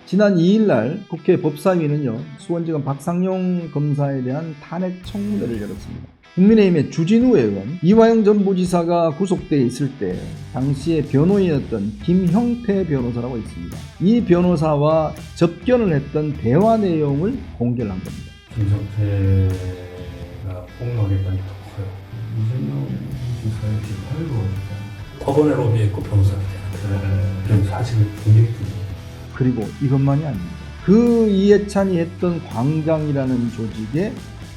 지난 2일날 국회 법사위는요, 수원지검 박상용 검사에 대한 탄핵 청문회를 열었습니다. 국민의힘의 주진우 의원, 이화영 전 부지사가 구속되어 있을 때 당시에 변호인이었던 김형태 변호사라고 있습니다. 이 변호사와 접견을 했던 대화 내용을 공개를 한 겁니다. 김성태가 폭로하겠다는 게 더 커요. 이재명 지사의 비판을 보니까 법원에 로비했고 변호사가 되는 그런 사실을 굉장히 듭니다. 그리고 이것만이 아닙니다. 그 이해찬이 했던 광장이라는 조직에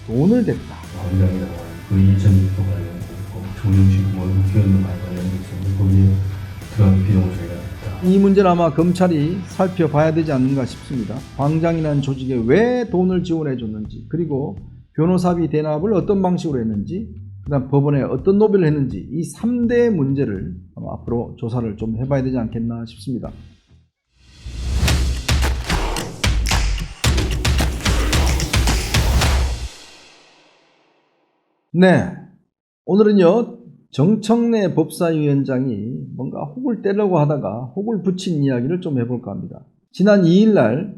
돈을 댔다. 광장이라고 그 이전 일도 관련돼 있고 정영식 국회의원도 관련돼 있었는데 거기에 들어간 비용을 저희가 냈다. 이 문제는 아마 검찰이 살펴봐야 되지 않는가 싶습니다. 광장이라는 조직에 왜 돈을 지원해 줬는지, 그리고 변호사비 대납을 어떤 방식으로 했는지, 그다음 법원에 어떤 로비를 했는지, 이 3대 문제를 아마 앞으로 조사를 좀 해봐야 되지 않겠나 싶습니다. 네, 오늘은요, 정청래 법사위원장이 뭔가 혹을 떼려고 하다가 혹을 붙인 이야기를 좀 해볼까 합니다. 지난 2일날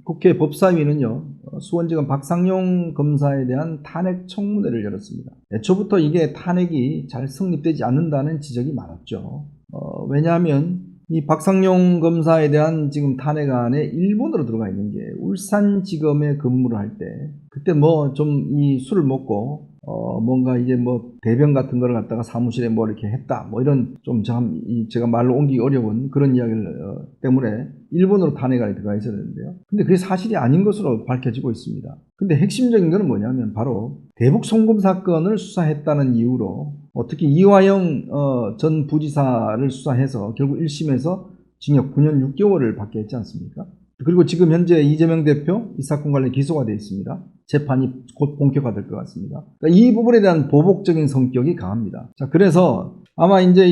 국회 법사위는요, 수원지검 박상용 검사에 대한 탄핵 청문회를 열었습니다. 애초부터 이게 탄핵이 잘 성립되지 않는다는 지적이 많았죠. 왜냐하면 이 박상용 검사에 대한 지금 탄핵안에 일본으로 들어가 있는 게 울산지검에 근무를 할 때 그때 뭐 좀 이 술을 먹고 뭔가 이제 뭐 대변 같은 거를 갖다가 사무실에 뭐 이렇게 했다 뭐 이런 좀 제가 말로 옮기기 어려운 그런 이야기를 때문에 일본으로 탄핵안에 들어가 있었는데요. 근데 그게 사실이 아닌 것으로 밝혀지고 있습니다. 근데 핵심적인 거는 뭐냐면 바로 대북 송금 사건을 수사했다는 이유로 특히 이화영 전 부지사를 수사해서 결국 1심에서 징역 9년 6개월을 받게 했지 않습니까? 그리고 지금 현재 이재명 대표 이 사건 관련 기소가 되어 있습니다. 재판이 곧 본격화될 것 같습니다. 그러니까 이 부분에 대한 보복적인 성격이 강합니다. 자, 그래서 아마 이제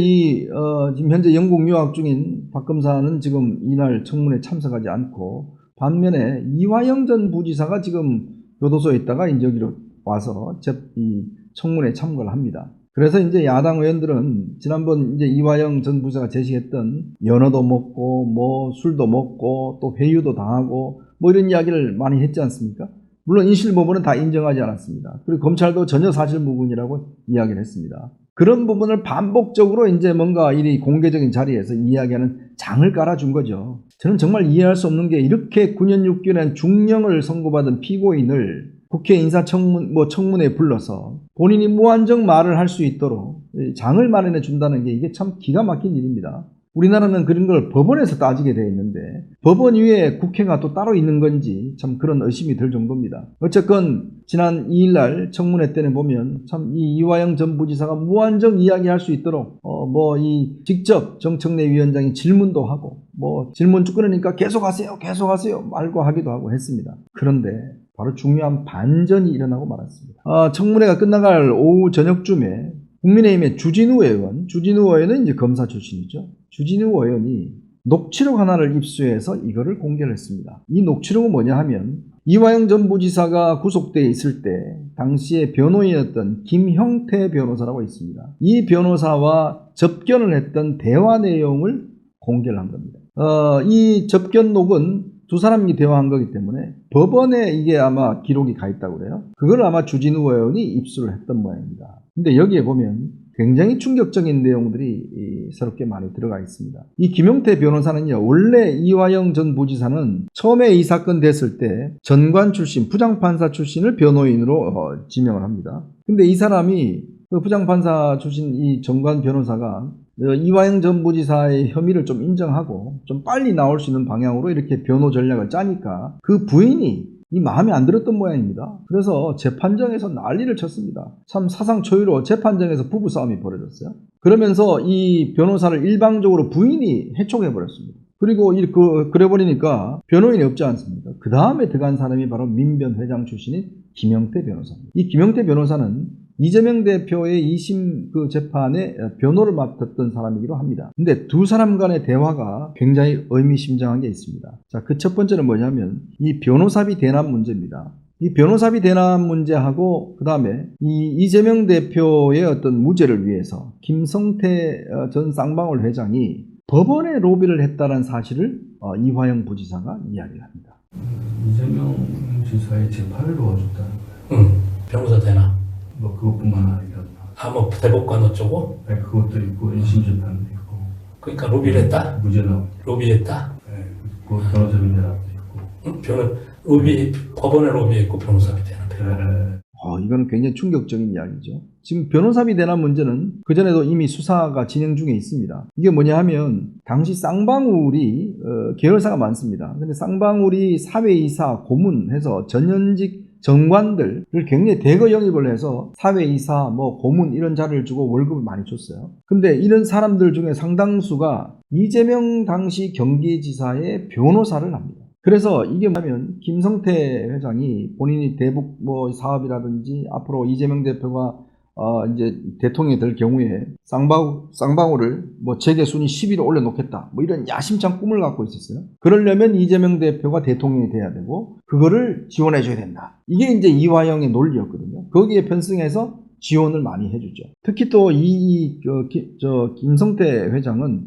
지금 현재 영국 유학 중인 박 검사는 지금 이날 청문회에 참석하지 않고 반면에 이화영 전 부지사가 지금 교도소에 있다가 이제 여기로 와서 이 청문회에 참가를 합니다. 그래서 이제 야당 의원들은 지난번 이제 이화영 전 부지사가 제시했던 연어도 먹고 뭐 술도 먹고 또 회유도 당하고 뭐 이런 이야기를 많이 했지 않습니까? 물론 인실법원은 다 인정하지 않았습니다. 그리고 검찰도 전혀 사실무근이라고 이야기를 했습니다. 그런 부분을 반복적으로 이제 뭔가 이 공개적인 자리에서 이야기하는 장을 깔아준 거죠. 저는 정말 이해할 수 없는 게 이렇게 9년 6개월의 중형을 선고받은 피고인을 국회 청문회에 불러서 본인이 무한정 말을 할 수 있도록 장을 마련해 준다는 게 이게 참 기가 막힌 일입니다. 우리나라는 그런 걸 법원에서 따지게 되어 있는데 법원 위에 국회가 또 따로 있는 건지 참 그런 의심이 들 정도입니다. 어쨌건 지난 2일날 청문회 때는 보면 참 이 이화영 전 부지사가 무한정 이야기할 수 있도록 직접 정청래 위원장이 질문도 하고 질문 쭉 끊으니까 계속하세요 말고 하기도 하고 했습니다. 그런데 바로 중요한 반전이 일어나고 말았습니다. 청문회가 끝나갈 오후 저녁쯤에 국민의힘의 주진우 의원은 이제 검사 출신이죠. 주진우 의원이 녹취록 하나를 입수해서 이거를 공개를 했습니다. 이 녹취록은 뭐냐 하면 이화영 전 부지사가 구속되어 있을 때 당시에 변호인이었던 김형태 변호사라고 있습니다. 이 변호사와 접견을 했던 대화 내용을 공개를 한 겁니다. 이 접견록은 두 사람이 대화한 거기 때문에 법원에 이게 아마 기록이 가 있다고 그래요. 그걸 아마 주진우 의원이 입수를 했던 모양입니다. 근데 여기에 보면 굉장히 충격적인 내용들이 새롭게 많이 들어가 있습니다. 이 김용태 변호사는요, 원래 이화영 전 부지사는 처음에 이 사건 됐을 때 전관 출신, 부장판사 출신을 변호인으로 지명을 합니다. 근데 이 사람이 그 부장판사 출신 이 전관 변호사가 이화영 전 부지사의 혐의를 좀 인정하고 좀 빨리 나올 수 있는 방향으로 이렇게 변호 전략을 짜니까 그 부인이 이 마음에 안 들었던 모양입니다. 그래서 재판정에서 난리를 쳤습니다. 참 사상 초유로 재판정에서 부부싸움이 벌어졌어요. 그러면서 이 변호사를 일방적으로 부인이 해촉해버렸습니다. 그리고 그래버리니까 변호인이 없지 않습니까? 그 다음에 들어간 사람이 바로 민변 회장 출신인 김형태 변호사입니다. 이 김형태 변호사는 이재명 대표의 2심 그 재판에 변호를 맡았던 사람이기도 합니다. 근데 두 사람 간의 대화가 굉장히 의미심장한 게 있습니다. 자, 그 첫 번째는 뭐냐면 이 변호사비 대납 문제입니다. 이 변호사비 대납 문제하고 그 다음에 이 이재명 대표의 어떤 무죄를 위해서 김성태 전 쌍방울 회장이 법원에 로비를 했다는 사실을 이화영 부지사가 이야기를 합니다. 이재명 지사의 재판을 도와줬다는 거예요. 응. 변호사 되나? 뭐 그것뿐만 아니라 뭐 대법관 어쩌고? 네, 그것도 있고 1심 재판도 있고 그러니까 로비를 했다? 무죄 나오고 로비했다? 네, 그 변호사 민대납도 있고 응? 법원에 로비했고 변호사비 되나? 네. 이거는 굉장히 충격적인 이야기죠. 지금 변호사비 대납 문제는 그전에도 이미 수사가 진행 중에 있습니다. 이게 뭐냐 하면 당시 쌍방울이 계열사가 많습니다. 근데 쌍방울이 사회이사, 고문해서 전현직 정관들을 굉장히 대거 영입을 해서 사회이사, 고문 이런 자리를 주고 월급을 많이 줬어요. 근데 이런 사람들 중에 상당수가 이재명 당시 경기지사의 변호사를 합니다. 그래서 이게 뭐냐면 김성태 회장이 본인이 대북 사업이라든지 앞으로 이재명 대표가 이제 대통령이 될 경우에 쌍방울을 재계 순위 10위로 올려놓겠다 이런 야심찬 꿈을 갖고 있었어요. 그러려면 이재명 대표가 대통령이 돼야 되고 그거를 지원해줘야 된다. 이게 이제 이화영의 논리였거든요. 거기에 편승해서 지원을 많이 해주죠. 특히 또 김성태 회장은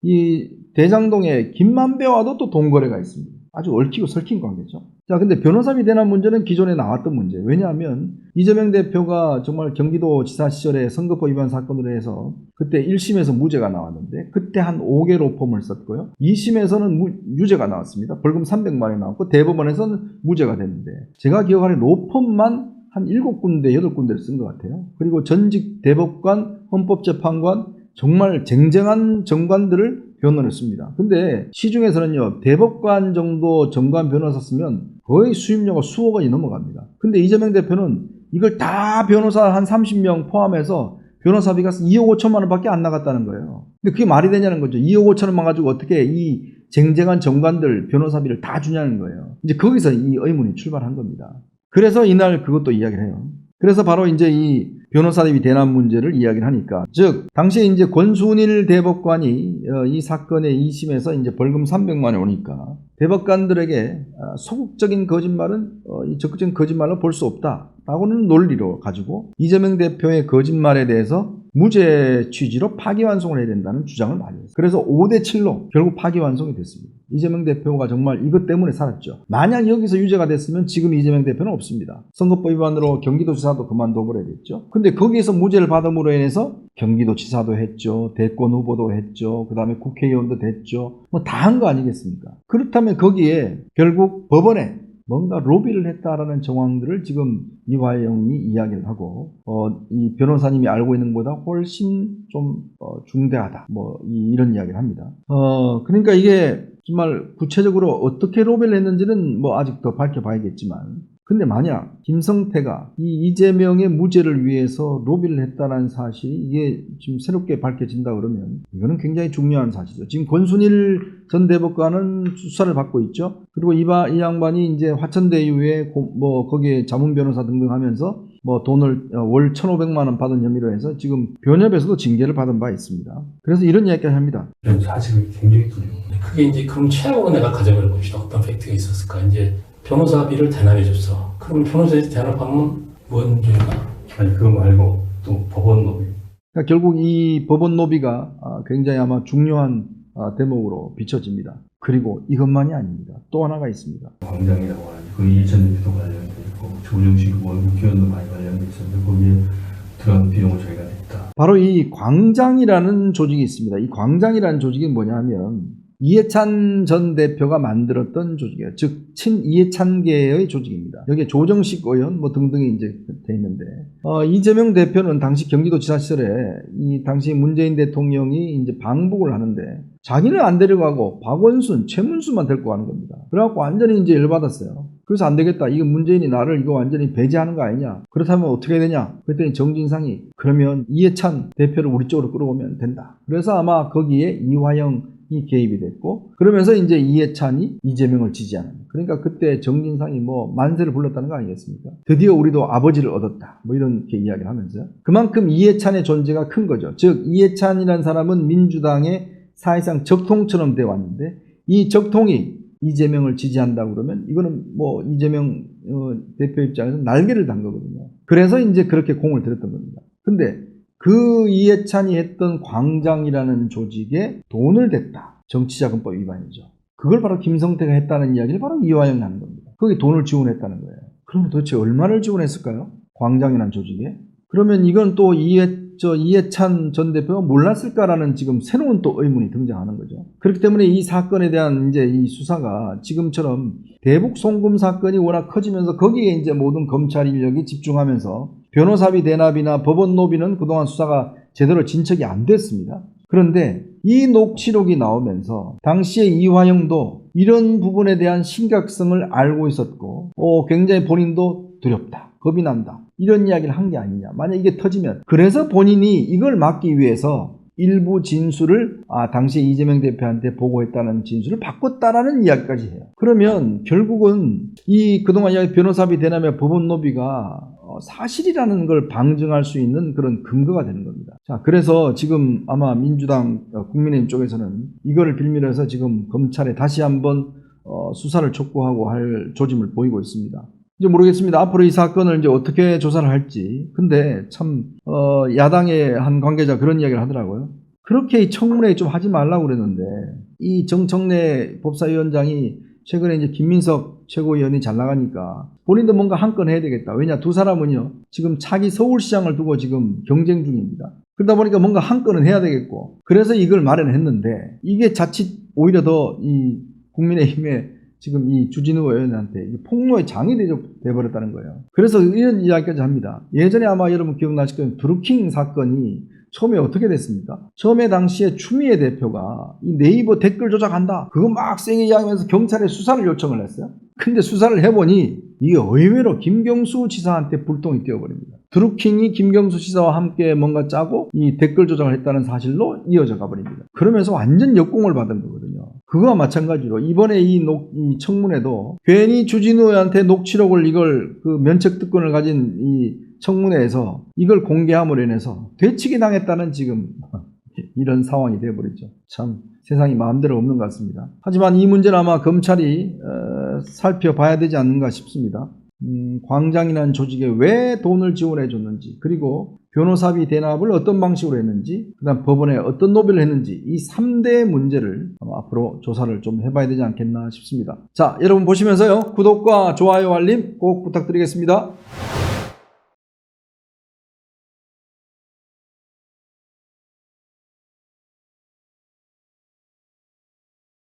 이 대장동의 김만배와도 또 동거래가 있습니다. 아주 얽히고 설킨 관계죠. 자, 근데 변호사비 대납 문제는 기존에 나왔던 문제. 왜냐하면 이재명 대표가 정말 경기도지사 시절에 선거법 위반 사건으로 해서 그때 1심에서 무죄가 나왔는데 그때 한 5개 로펌을 썼고요. 2심에서는 유죄가 나왔습니다. 벌금 300만 원이 나왔고 대법원에서는 무죄가 됐는데 제가 기억하는 로펌만 한 7군데, 8군데를 쓴 것 같아요. 그리고 전직 대법관, 헌법재판관 정말 쟁쟁한 정관들을 변론했습니다. 근데 시중에서는요, 대법관 정도 정관 변호사 쓰면 거의 수임료가 수억 원이 넘어갑니다. 근데 이재명 대표는 이걸 다 변호사 한 30명 포함해서 변호사비가 2억 5천만 원밖에 안 나갔다는 거예요. 근데 그게 말이 되냐는 거죠. 2억 5천원만 가지고 어떻게 이 쟁쟁한 정관들 변호사비를 다 주냐는 거예요. 이제 거기서 이 의문이 출발한 겁니다. 그래서 이날 그것도 이야기를 해요. 그래서 바로 이제 이 변호사비 대납 문제를 이야기를 하니까, 즉 당시에 이제 권순일 대법관이 이 사건의 2심에서 이제 벌금 300만 원 오니까 대법관들에게 소극적인 거짓말은 이 적극적인 거짓말로 볼 수 없다라고는 논리로 가지고 이재명 대표의 거짓말에 대해서 무죄 취지로 파기환송을 해야 된다는 주장을 많이 했어요. 그래서 5대7로 결국 파기환송이 됐습니다. 이재명 대표가 정말 이것 때문에 살았죠. 만약 여기서 유죄가 됐으면 지금 이재명 대표는 없습니다. 선거법 위반으로 경기도지사도 그만둬버려야 됐죠. 근데 거기에서 무죄를 받음으로 인해서 경기도지사도 했죠. 대권 후보도 했죠. 그 다음에 국회의원도 됐죠. 다 한 거 아니겠습니까? 그렇다면 거기에 결국 법원에 뭔가 로비를 했다라는 정황들을 지금 이화영이 이야기를 하고 이 변호사님이 알고 있는 것보다 훨씬 좀 중대하다 이런 이야기를 합니다. 그러니까 이게 정말 구체적으로 어떻게 로비를 했는지는 아직 더 밝혀봐야겠지만, 근데 만약 김성태가 이 이재명의 무죄를 위해서 로비를 했다는 사실이 이게 지금 새롭게 밝혀진다 그러면 이거는 굉장히 중요한 사실이죠. 지금 권순일 전 대법관은 수사를 받고 있죠. 그리고 이 양반이 이제 화천대 이후에 거기에 자문 변호사 등등 하면서 돈을 월 1,500만 원 받은 혐의로 해서 지금 변협에서도 징계를 받은 바 있습니다. 그래서 이런 이야기를 합니다. 이런 사실을 굉장히 두려워. 그게 이제 그럼 최악으로 내가 가져갈 것이다. 어떤 팩트가 있었을까? 이제 변호사비를 대납해줬어. 그럼 변호사비 대납하면 뭔 죄가? 아니 그거 말고 또 법원 로비. 그러니까 결국 이 법원 로비가 굉장히 아마 중요한 대목으로 비춰집니다. 그리고 이것만이 아닙니다. 또 하나가 있습니다. 광장이라고 하는 그 이해찬 대표도 관련돼 있고 조정식 국회의원도 많이 관련돼 있었는데 거기에 들어간 비용을 저희가 냈다. 바로 이 광장이라는 조직이 있습니다. 이 광장이라는 조직이 뭐냐 하면 이해찬 전 대표가 만들었던 조직이에요. 즉 친이해찬계의 조직입니다. 여기에 조정식 의원 등등이 이제 돼 있는데 이재명 대표는 당시 경기도지사 시절에 이 당시 문재인 대통령이 이제 방북을 하는데 자기는 안 데려가고 박원순, 최문수만 데리고 가는 겁니다. 그래갖고 완전히 이제 열받았어요. 그래서 안 되겠다. 이거 문재인이 나를 이거 완전히 배제하는 거 아니냐. 그렇다면 어떻게 해야 되냐. 그랬더니 정진상이 그러면 이해찬 대표를 우리 쪽으로 끌어오면 된다. 그래서 아마 거기에 이화영 이 개입이 됐고, 그러면서 이제 이해찬이 이재명을 지지하는, 그러니까 그때 정진상이 만세를 불렀다는 거 아니겠습니까? 드디어 우리도 아버지를 얻었다 이렇게 이야기를 하면서 그만큼 이해찬의 존재가 큰 거죠. 즉 이해찬이라는 사람은 민주당의 사실상 적통처럼 되어 왔는데 이 적통이 이재명을 지지한다고 그러면 이거는 이재명 대표 입장에서 날개를 단 거거든요. 그래서 이제 그렇게 공을 들였던 겁니다. 근데 그 이해찬이 했던 광장이라는 조직에 돈을 댔다. 정치자금법 위반이죠. 그걸 바로 김성태가 했다는 이야기를 바로 이화영이 하는 겁니다. 거기 돈을 지원했다는 거예요. 그러면 도대체 얼마를 지원했을까요? 광장이라는 조직에? 그러면 이건 또 이해찬 전 대표가 몰랐을까라는 지금 새로운 또 의문이 등장하는 거죠. 그렇기 때문에 이 사건에 대한 이제 이 수사가 지금처럼 대북 송금 사건이 워낙 커지면서 거기에 이제 모든 검찰 인력이 집중하면서 변호사비 대납이나 법원 노비는 그동안 수사가 제대로 진척이 안 됐습니다. 그런데 이 녹취록이 나오면서 당시에 이화영도 이런 부분에 대한 심각성을 알고 있었고 굉장히 본인도 두렵다. 겁이 난다. 이런 이야기를 한 게 아니냐. 만약 이게 터지면 그래서 본인이 이걸 막기 위해서 일부 진술을 당시에 이재명 대표한테 보고했다는 진술을 바꿨다라는 이야기까지 해요. 그러면 결국은 이 그동안 이야기 변호사비 대납의 법원 노비가 사실이라는 걸 방증할 수 있는 그런 근거가 되는 겁니다. 자, 그래서 지금 아마 민주당 국민의힘 쪽에서는 이거를 빌미로 해서 지금 검찰에 다시 한번 수사를 촉구하고 할 조짐을 보이고 있습니다. 이제 모르겠습니다. 앞으로 이 사건을 이제 어떻게 조사를 할지. 근데 참 야당의 한 관계자 그런 이야기를 하더라고요. 그렇게 이 청문회 좀 하지 말라고 그랬는데 이 정청래 법사위원장이 최근에 이제 김민석 최고위원이 잘 나가니까 본인도 뭔가 한 건 해야 되겠다. 왜냐, 두 사람은요 지금 차기 서울시장을 두고 지금 경쟁 중입니다. 그러다 보니까 뭔가 한 건은 해야 되겠고, 그래서 이걸 마련했는데 이게 자칫 오히려 더 이 국민의힘의 지금 이 주진우 의원한테 폭로의 장이 되어버렸다는 거예요. 그래서 이런 이야기까지 합니다. 예전에 아마 여러분 기억나실 거예요. 드루킹 사건이 처음에 어떻게 됐습니까? 처음에 당시에 추미애 대표가 이 네이버 댓글 조작한다. 그거 막 세게 이야기하면서 경찰에 수사를 요청을 했어요. 근데 수사를 해보니 이게 의외로 김경수 지사한테 불똥이 뛰어버립니다. 드루킹이 김경수 지사와 함께 뭔가 짜고 이 댓글 조작을 했다는 사실로 이어져 가버립니다. 그러면서 완전 역공을 받은 거거든요. 그거와 마찬가지로 이번에 이 청문회도 괜히 주진우 의원한테 녹취록을 이걸 그 면책특권을 가진 이 청문회에서 이걸 공개함으로 인해서 되치기 당했다는 지금 이런 상황이 되어버렸죠. 참 세상이 마음대로 없는 것 같습니다. 하지만 이 문제는 아마 검찰이 살펴봐야 되지 않는가 싶습니다. 광장이라는 조직에 왜 돈을 지원해 줬는지, 그리고 변호사비 대납을 어떤 방식으로 했는지, 그 다음 법원에 어떤 노비를 했는지, 이 3대 문제를 아마 앞으로 조사를 좀 해봐야 되지 않겠나 싶습니다. 자, 여러분 보시면서요 구독과 좋아요 알림 꼭 부탁드리겠습니다.